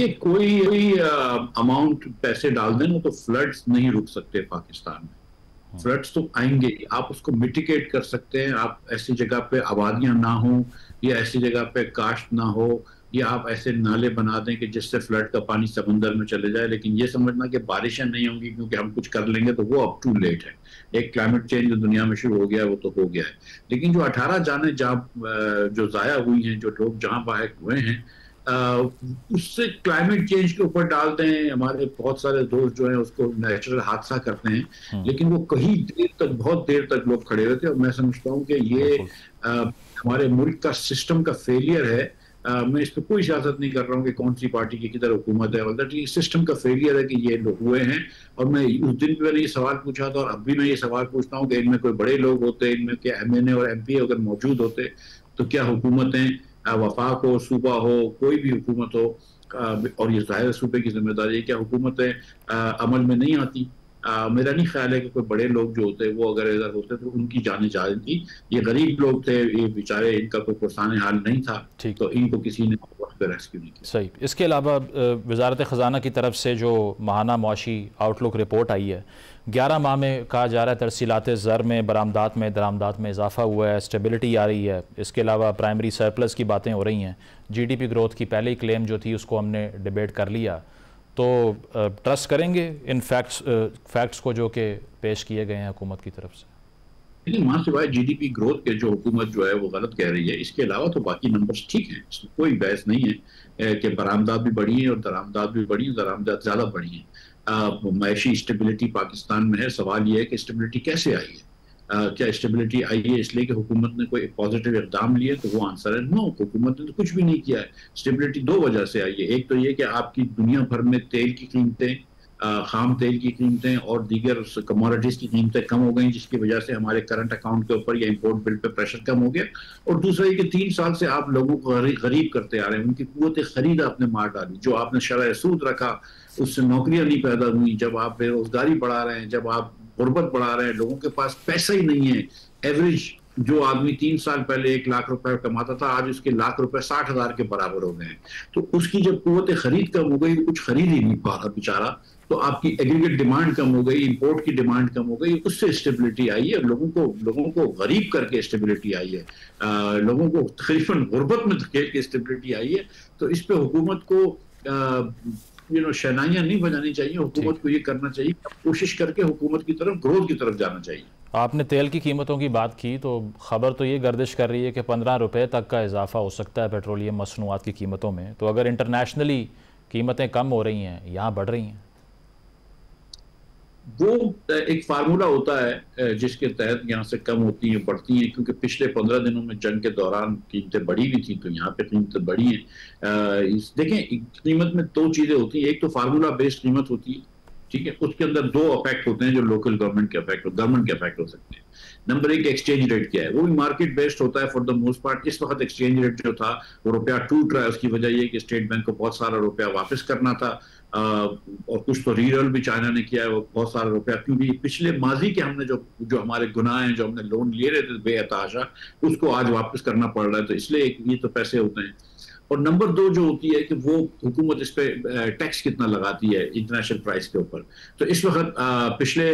دیکھیے کوئی اماؤنٹ پیسے ڈال دیں تو فلڈز نہیں رک سکتے پاکستان میں. فلڈز تو آئیں گے, آپ اس کو میٹیگیٹ کر سکتے ہیں. آپ ایسی جگہ پہ آبادیاں نہ ہوں یا ایسی جگہ پہ کاشت نہ ہو, یا آپ ایسے نالے بنا دیں کہ جس سے فلڈ کا پانی سمندر میں چلے جائے. لیکن یہ سمجھنا کہ بارشیں نہیں ہوں گی کیونکہ ہم کچھ کر لیں گے, تو وہ اب ٹو لیٹ ہے. ایک کلائمیٹ چینج جو دنیا میں شروع ہو گیا ہے وہ تو ہو گیا ہے, لیکن جو 18 جانیں جو ضائع ہوئی ہیں, جو لوگ جہاں بحق ہوئے ہیں, اس سے کلائمیٹ چینج کے اوپر ڈالتے ہیں. ہمارے بہت سارے دوست جو ہیں اس کو نیچرل حادثہ کرتے ہیں, لیکن وہ کہیں دیر تک, بہت دیر تک لوگ کھڑے ہوئے تھے. اور میں سمجھتا ہوں کہ یہ ہمارے ملک کا سسٹم کا فیلئر ہے. میں اس پہ کوئی سیاست نہیں کر رہا ہوں کہ کون سی پارٹی کی کدھر حکومت ہے, یہ سسٹم کا فیلئر ہے کہ یہ لوگ ہوئے ہیں. اور میں اس دن بھی میں نے یہ سوال پوچھا تھا, اور اب بھی میں یہ سوال پوچھتا ہوں کہ ان میں کوئی بڑے لوگ ہوتے, ان میں کیا ایم این اے اور ایم پی اگر موجود ہوتے, تو کیا حکومتیں, وفاق ہو, صوبہ ہو, کوئی بھی حکومت ہو, اور یہ ظاہر صوبے کی ذمہ داری ہے, کیا حکومتیں عمل میں نہیں آتی؟ میرا نہیں خیال ہے کہ کوئی بڑے لوگ جو ہوتے وہ اگر ادھر ہوتے تو ان کی جانیں جا رہی تھی. یہ غریب لوگ تھے, یہ بیچارے, ان کا کوئی پرسان حال نہیں تھا, تو ان کو کسی نے وقت پہ ریسکیو نہیں کیا. صحیح. اس کے علاوہ وزارت خزانہ کی طرف سے جو ماہانہ معاشی آؤٹ لک رپورٹ آئی ہے, 11 ماہ میں کہا جا رہا ہے ترسیلات زر میں, برآمدات میں, درآمدات میں اضافہ ہوا ہے, اسٹیبلٹی آ رہی ہے. اس کے علاوہ پرائمری سرپلس کی باتیں ہو رہی ہیں. جی ڈی پی گروتھ کی پہلی کلیم جو تھی اس کو ہم نے ڈیبیٹ کر لیا. تو ٹرسٹ کریں گے ان فیکٹس کو جو کہ پیش کیے گئے ہیں حکومت کی طرف سے؟ لیکن وہاں سوائے جی ڈی پی گروتھ کے جو حکومت جو ہے وہ غلط کہہ رہی ہے, اس کے علاوہ تو باقی نمبرز ٹھیک ہیں. اس میں کوئی بحث نہیں ہے کہ برآمدات بھی بڑھی ہیں اور درآمدات بھی بڑھی ہیں, درآمدات زیادہ بڑھی ہیں. معاشی اسٹیبلٹی پاکستان میں ہے. سوال یہ ہے کہ اسٹیبلٹی کیسے آئی ہے؟ کیا اسٹیبلٹی آئی ہے اس لیے کہ حکومت نے کوئی پازیٹیو اقدام لیے؟ تو وہ آنسر ہے نو, حکومت نے تو کچھ بھی نہیں کیا ہے. اسٹیبلٹی 2 وجہ سے آئی ہے. ایک تو یہ کہ آپ کی دنیا بھر میں تیل کی قیمتیں, خام تیل کی قیمتیں اور دیگر کموڈیٹیز کی قیمتیں کم ہو گئیں, جس کی وجہ سے ہمارے کرنٹ اکاؤنٹ کے اوپر یا امپورٹ بل پہ پریشر کم ہو گیا. اور دوسرا یہ کہ 3 سال سے آپ لوگوں کو غریب کرتے آ رہے ہیں, ان کی قوت خرید آپ نے مار ڈالی. جو آپ نے شرح سود رکھا اس سے نوکریاں نہیں پیدا ہوئی. جب آپ بے روزگاری بڑھا رہے ہیں, جب آپ غربت بڑھا رہے ہیں, لوگوں کے پاس پیسہ ہی نہیں ہے. ایوریج جو آدمی 3 سال پہلے 1 لاکھ روپے کماتا تھا, آج اس کے لاکھ روپے 60,000 کے برابر ہو گئے ہیں. تو اس کی جب قوت خرید کم ہو گئی, کچھ خرید ہی نہیں پا رہا بیچارہ, تو آپ کی ایگریگیٹ ڈیمانڈ کم ہو گئی, امپورٹ کی ڈیمانڈ کم ہو گئی, اس سے اسٹیبلٹی آئی ہے. لوگوں کو غریب کر کے اسٹیبلٹی آئی ہے, لوگوں کو تقریباً غربت میں دھکیل کے اسٹیبلٹی آئی ہے. تو اس پہ حکومت کو شہنائیاں نہیں بجانی چاہیے. حکومت کو یہ کرنا چاہیے, کوشش کر کے حکومت کی طرف, گروتھ کی طرف جانا چاہیے. آپ نے تیل کی قیمتوں کی بات کی تو خبر تو یہ گردش کر رہی ہے کہ 15 روپے تک کا اضافہ ہو سکتا ہے پیٹرولیم مصنوعات کی قیمتوں میں. تو اگر انٹرنیشنلی قیمتیں کم ہو رہی ہیں, یہاں بڑھ رہی ہیں؟ وہ ایک فارمولا ہوتا ہے جس کے تحت یہاں سے کم ہوتی ہیں, بڑھتی ہیں, کیونکہ پچھلے 15 دنوں میں جنگ کے دوران قیمتیں بڑھی بھی تھیں, تو یہاں پہ قیمتیں بڑھی ہیں. دیکھیں قیمت میں 2 چیزیں ہوتی ہیں. ایک تو فارمولا بیسڈ قیمت ہوتی ہے, ٹھیک ہے, اس کے اندر 2 افیکٹ ہوتے ہیں جو لوکل گورنمنٹ کے افیکٹ ہو سکتے ہیں. نمبر 1 ایکسچینج ریٹ کیا ہے, وہ بھی مارکیٹ بیسڈ ہوتا ہے فار دا موسٹ پارٹ. اس وقت ایکسچینج ریٹ جو تھا وہ روپیہ ٹوٹ رہا ہے, اس کی وجہ یہ کہ اسٹیٹ بینک کو بہت سارا روپیہ واپس کرنا تھا, اور کچھ تو ری رول بھی چائنا نے کیا ہے, وہ بہت سارا روپیہ, کیونکہ پچھلے ماضی کے ہم نے جو ہمارے گناہ ہیں, جو ہم نے لون لیے رہے تھے بے اتحاشا, اس کو آج واپس کرنا پڑ رہا ہے. تو اس لیے یہ تو پیسے ہوتے ہیں. اور نمبر 2 جو ہوتی ہے کہ وہ حکومت اس پہ ٹیکس کتنا لگاتی ہے انٹرنیشنل پرائز کے اوپر. تو اس وقت پچھلے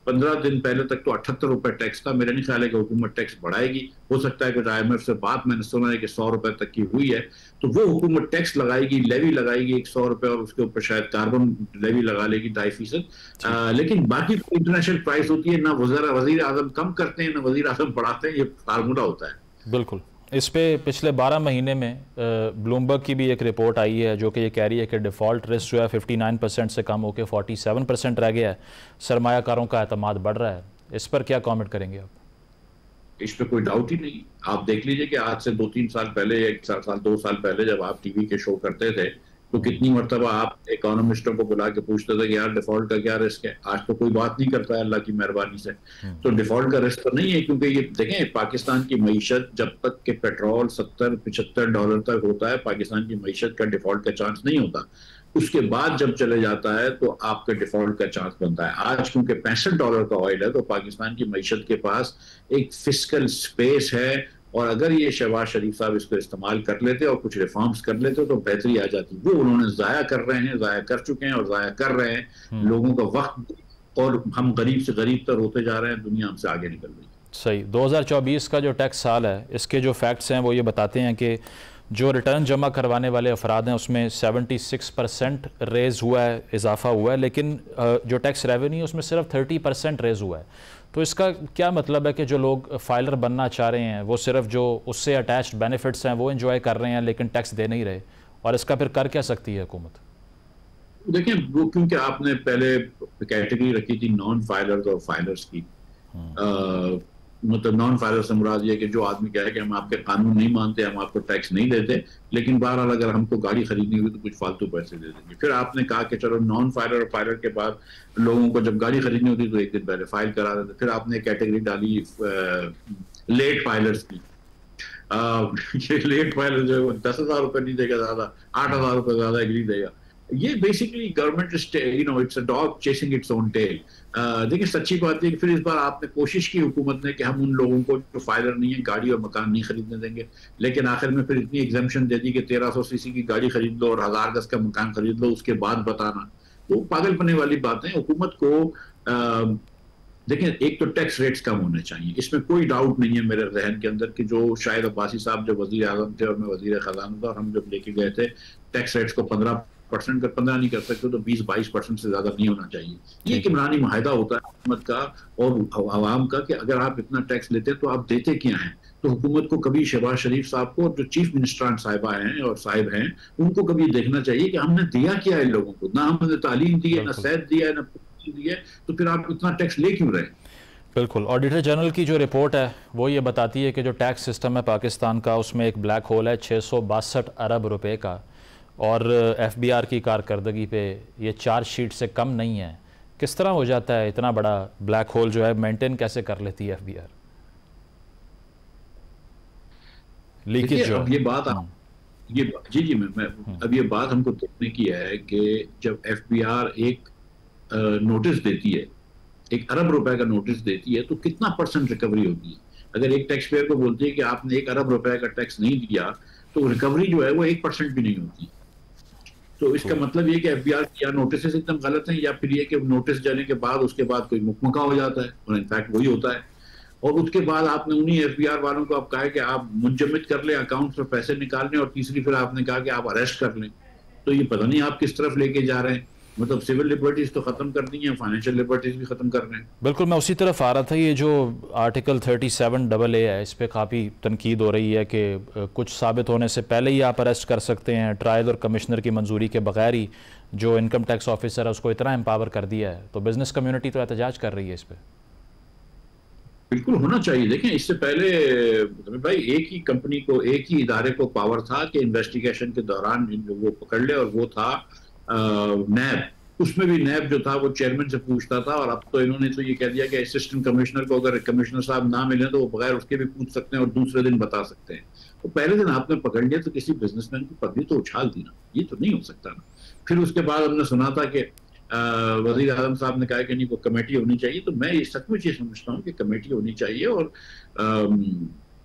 15 دن پہلے تک تو 78 روپے ٹیکس تھا. میرا نہیں خیال ہے کہ حکومت ٹیکس بڑھائے گی. ہو سکتا ہے کہ آئی ایم ایف سے بات میں نے سنا ہے کہ 100 روپے تک کی ہوئی ہے, تو وہ حکومت ٹیکس لگائے گی, لیوی لگائے گی 100 روپے, اور اس کے اوپر شاید کاربن لیوی لگا لے گی 2.5%. لیکن باقی انٹرنیشنل پرائز ہوتی ہے, نہ وزیر اعظم کم کرتے ہیں نہ وزیر اعظم بڑھاتے ہیں, یہ فارمولا ہوتا ہے. بالکل. اس پہ پچھلے 12 مہینے میں بلومبرگ کی بھی ایک رپورٹ آئی ہے جو کہ یہ کہہ رہی ہے کہ ڈیفالٹ رسک جو ہے 59% سے کم ہو کے 47% رہ گیا ہے. سرمایہ کاروں کا اعتماد بڑھ رہا ہے. اس پر کیا کامنٹ کریں گے آپ؟ اس پہ کوئی ڈاؤٹ ہی نہیں. آپ دیکھ لیجئے کہ آج سے 2-3 سال پہلے, 1 سال 2 سال پہلے جب آپ ٹی وی کے شو کرتے تھے تو کتنی مرتبہ آپ اکانومسٹوں کو بلا کے پوچھتے تھے کہ یار ڈیفالٹ کا کیا رسک ہے. آج تو کوئی بات نہیں کرتا ہے اللہ کی مہربانی سے. تو ڈیفالٹ کا رسک تو نہیں ہے, کیونکہ یہ دیکھیں پاکستان کی معیشت جب تک کہ پیٹرول $70-75 تک ہوتا ہے, پاکستان کی معیشت کا ڈیفالٹ کا چانس نہیں ہوتا. اس کے بعد جب چلے جاتا ہے تو آپ کے ڈیفالٹ کا چانس بنتا ہے. آج کیونکہ $65 کا آئل ہے تو پاکستان کی معیشت کے پاس ایک فسکل سپیس ہے, اور اگر یہ شہباز شریف صاحب اس کو استعمال کر لیتے اور کچھ ریفارمز کر لیتے تو بہتری آ جاتی. وہ انہوں نے ضائع کر رہے ہیں, ضائع کر چکے ہیں اور ضائع کر رہے ہیں لوگوں کا وقت, اور ہم غریب سے غریب تر ہوتے جا رہے ہیں, دنیا ہم سے آگے نکل رہی ہے. صحیح. 2024 کا جو ٹیکس سال ہے اس کے جو فیکٹس ہیں وہ یہ بتاتے ہیں کہ جو ریٹرن جمع کروانے والے افراد ہیں اس میں 76% ریز ہوا ہے, اضافہ ہوا ہے, لیکن جو ٹیکس ریونیو ہے اس میں صرف 30% ریز ہوا ہے. تو اس کا کیا مطلب ہے کہ جو لوگ فائلر بننا چاہ رہے ہیں وہ صرف جو اس سے اٹیچڈ بینیفٹس ہیں وہ انجوائے کر رہے ہیں لیکن ٹیکس دے نہیں رہے, اور اس کا پھر کر کیا سکتی ہے حکومت؟ دیکھیں وہ کیونکہ آپ نے پہلے کیٹیگری رکھی تھی نان فائلرز اور فائلرز کی, مطلب نان فائلر سے مراد یہ کہ جو آدمی کہے کہ ہم آپ کے قانون نہیں مانتے, ہم آپ کو ٹیکس نہیں دیتے, لیکن بہرحال اگر ہم کو گاڑی خریدنی ہوئی تو کچھ فالتو پیسے دے دیں گے. پھر آپ نے کہا کہ چلو نان فائلر اور فائلر کے بعد لوگوں کو جب گاڑی خریدنی ہوتی تو ایک دن پہلے فائل کرا دیتے. پھر آپ نے کیٹیگری ڈالی لیٹ فائلرز کی. یہ لیٹ فائلر جو ہے 10,000 روپے نہیں دے گا زیادہ, 8,000 روپے زیادہ ایگری دے گا. یہ basically government it's a dog chasing its own tail. دیکھیں سچی بات ہے کہ پھر اس بار آپ نے کوشش کی حکومت نے کہ ہم ان لوگوں کو جو فائلر نہیں ہے گاڑی اور مکان نہیں خریدنے دیں گے, لیکن آخر میں پھر اتنی ایگزمپشن دے دی کہ 1300 سی سی کی گاڑی خرید لو اور 1000 گز کا مکان خرید لو, اس کے بعد بتانا. تو پاگل پنے والی باتیں. حکومت کو دیکھیں ایک تو ٹیکس ریٹس کم ہونے چاہیے, اس میں کوئی ڈاؤٹ نہیں ہے میرے ذہن کے اندر کہ جو شاہد عباسی صاحب جو وزیر اعظم تھے اور میں وزیر خزانہ تھا, اور ہم جب لے کے گئے تھے ٹیکس ریٹس کو 15% کا 15 نہیں کر سکتے تو 20-22% سے زیادہ نہیں ہونا چاہیے. یہ ایک عمرانی معاہدہ ہوتا ہے حکومت کا اور عوام کا کہ اگر آپ اتنا ٹیکس لیتے ہیں تو آپ دیتے کیا ہیں. تو حکومت کو کبھی شہباز شریف صاحب کو اور جو چیف منسٹران صاحبہ ہیں اور صاحب ہیں ان کو کبھی دیکھنا چاہیے کہ ہم نے دیا کیا ہے لوگوں کو. نہ ہم نے تعلیم دی ہے, نہ صحت دیا ہے, نہ دی ہے, تو پھر آپ اتنا ٹیکس لے کیوں رہے؟ بالکل. آڈیٹر جنرل کی جو رپورٹ ہے وہ یہ بتاتی ہے کہ جو ٹیکس سسٹم ہے پاکستان کا اس میں ایک بلیک ہول ہے 662 ارب روپے کا, اور ایف بی آر کی کارکردگی پہ یہ چارج شیٹ سے کم نہیں ہے. کس طرح ہو جاتا ہے اتنا بڑا بلیک ہول جو ہے مینٹین کیسے کر لیتی ہے ایف بی آر؟ لیکیج جو یہ بات جی میں اب یہ بات ہم کو دیکھنے کی ہے کہ جب ایف بی آر ایک نوٹس دیتی ہے, 1 ارب روپے کا نوٹس دیتی ہے, تو کتنا پرسنٹ ریکوری ہوتی ہے؟ اگر ایک ٹیکس پیئر کو بولتی ہے کہ آپ نے 1 ارب روپے کا ٹیکس نہیں دیا تو ریکوری جو ہے وہ 1% بھی نہیں ہوتی. تو اس کا مطلب یہ کہ ایف بی آر یا نوٹسز ایک دم غلط ہیں, یا پھر یہ کہ نوٹس جانے کے بعد اس کے بعد کوئی مکمکہ ہو جاتا ہے, اور انفیکٹ وہی ہوتا ہے. اور اس کے بعد آپ نے انہی ایف بی آر والوں کو آپ کہا کہ آپ منجمد کر لیں اکاؤنٹ سے پیسے نکالنے, اور تیسری پھر آپ نے کہا کہ آپ اریسٹ کر لیں. تو یہ پتہ نہیں آپ کس طرف لے کے جا رہے ہیں. مطلب سول لبرٹیز تو ختم کر دی ہیں, فائنینشیل لبرٹیز بھی ختم کر رہے ہیں. بالکل, میں اسی طرف آ رہا تھا. یہ جو آرٹیکل 37AA ہے اس پہ کافی تنقید ہو رہی ہے کہ کچھ ثابت ہونے سے پہلے ہی آپ اریسٹ کر سکتے ہیں, ٹرائل اور کمشنر کی منظوری کے بغیر ہی جو انکم ٹیکس آفیسر ہے اس کو اتنا امپاور کر دیا ہے. تو بزنس کمیونٹی تو احتجاج کر رہی ہے اس پہ. بالکل ہونا چاہیے. دیکھیں اس سے پہلے بھائی ایک ہی کمپنی کو, ایک ہی ادارے کو پاور تھا کہ انویسٹیگیشن کے دوران وہ پکڑ لے, اور وہ تھا نیب. اس میں بھی نیب جو تھا وہ چیئرمین سے پوچھتا تھا, اور اب تو انہوں نے تو یہ کہہ دیا کہ اسسٹنٹ کمشنر کو اگر کمشنر صاحب نہ ملیں تو وہ بغیر اس کے بھی پوچھ سکتے ہیں اور دوسرے دن بتا سکتے ہیں. تو پہلے دن آپ نے پکڑ لیا تو کسی بزنس مین کی پگڑی تو اچھال دی نا, یہ تو نہیں ہو سکتا نا. پھر اس کے بعد ہم نے سنا تھا کہ وزیر اعظم صاحب نے کہا کہ نہیں وہ کمیٹی ہونی چاہیے. تو میں یہ سچ مچ یہ سمجھتا ہوں کہ کمیٹی ہونی چاہیے, اور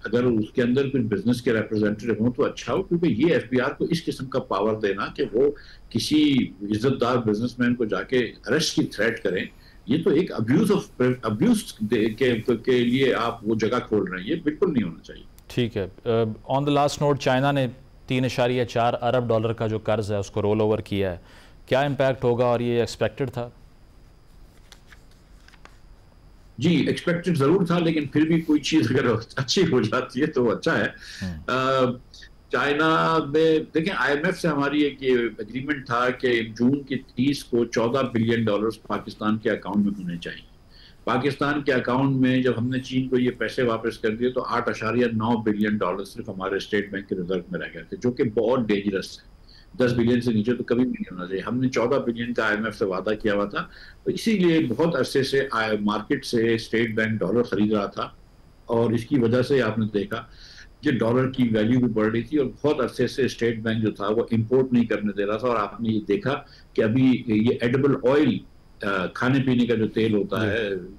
اگر اس کے اندر کچھ بزنس کے ریپرزینٹیو ہوں تو اچھا ہو, کیونکہ یہ ایف بی آر کو اس قسم کا پاور دینا کہ وہ کسی عزت دار بزنس مین کو جا کے اریسٹ کی تھریٹ کریں, یہ تو ایک ابیوز کے لیے آپ وہ جگہ کھول رہے ہیں. یہ بالکل نہیں ہونا چاہیے. ٹھیک ہے. آن دا لاسٹ نوٹ, چائنا نے 3.4 ارب ڈالر کا جو قرض ہے اس کو رول اوور کیا ہے. کیا امپیکٹ ہوگا, اور یہ ایکسپیکٹڈ تھا؟ جی ایکسپیکٹڈ ضرور تھا, لیکن پھر بھی کوئی چیز اگر اچھی ہو جاتی ہے تو اچھا ہے. چائنا میں دیکھیں آئی ایم ایف سے ہماری ایک یہ اگریمنٹ تھا کہ جون کی 30 کو $14 بلین پاکستان کے اکاؤنٹ میں ہونے چاہیے. پاکستان کے اکاؤنٹ میں جب ہم نے چین کو یہ پیسے واپس کر دیے تو $8.9 بلین صرف ہمارے اسٹیٹ بینک کے ریزرو میں رہ گئے تھے, جو کہ بہت ڈینجرس ہے. 10 بلین سے نیچے تو کبھی بھی نہیں ہونا چاہیے. ہم نے 14 بلین کا آئی ایم ایف سے وعدہ کیا ہوا تھا, تو اسی لیے بہت عرصے سے مارکیٹ سے اسٹیٹ بینک ڈالر خرید رہا تھا, اور اس کی وجہ سے آپ نے دیکھا کہ ڈالر کی ویلیو بھی بڑھ رہی تھی, اور بہت عرصے سے اسٹیٹ بینک جو تھا وہ امپورٹ نہیں کرنے دے رہا تھا. اور آپ نے یہ دیکھا کہ ابھی یہ ایڈیبل آئل, کھانے پینے کا جو تیل ہوتا ہے,